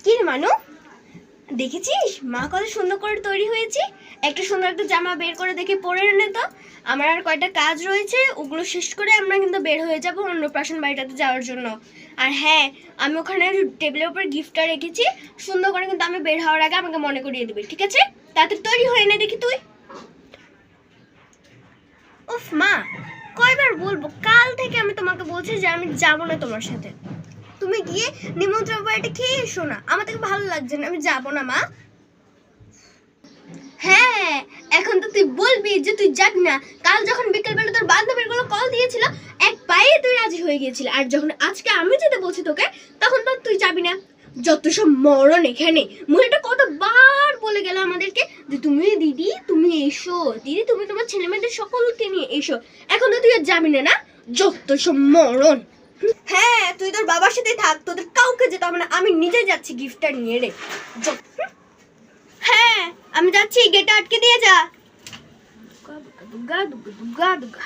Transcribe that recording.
কি রে মানু, দেখেছিস মা কত সুন্দর করে তৈরি হয়েছে? একটা সুন্দর একটা জামা বের করে দেখে পরে এনে তো। আমার আর কয়টা কাজ রয়েছে, ওগুলো শেষ করে আমরা কিন্তু বের হয়ে যাব অন্নপ্রাশন বাড়িটাতে যাওয়ার জন্য। আর হ্যাঁ, আমি ওখানে টেবিলের উপর গিফটটা রেখেছি, সুন্দর করে কিন্তু আমি বের হওয়ার আগে আমাকে মনে করিয়ে দিবি, ঠিক আছে? তাড়াতাড়ি তৈরি হয়ে নে দেখি তুই। উফ মা, কয়বার বলবো, কাল থেকে আমি তোমাকে বলছি যে আমি যাবো না তোমার সাথে। তুমি গিয়ে নিমন্ত্রণ বাড়িটা খেয়ে এসো না, আমার থেকে ভালো লাগছে না, আমি যাবো না মা। হ্যাঁ, এখন তো তুই বলবি যে তুই যাবি না। কাল যখন বিকেলবেলা তোর বান্ধবীর গুলো কল দিয়েছিল, এক পায়ে তুই রাজি হয়ে গিয়েছিল, আর যখন আজকে আমি যেতে বলছি তোকে, তখন তো তুই যাবি না। যত সব মরণ এখানে। মহিলাটা কতবার বলে গেল আমাদেরকে যে তুমি দিদি তুমি এসো, দিদি তুমি তোমার ছেলে মেয়েদের সকলকে নিয়ে এসো। এখন তো তুই আর যাবি না, না? যত সব মরণ। হ্যাঁ, তুই তোর বাবার সাথে থাক, তোদের কাউকে যেতে হবে না, আমি নিজে যাচ্ছি গিফটটা নিয়ে রে। হ্যাঁ, আমি যাচ্ছি, গেটটা আটকে দিয়ে যা। দুগা দুগা দুগা দুগা দুগা।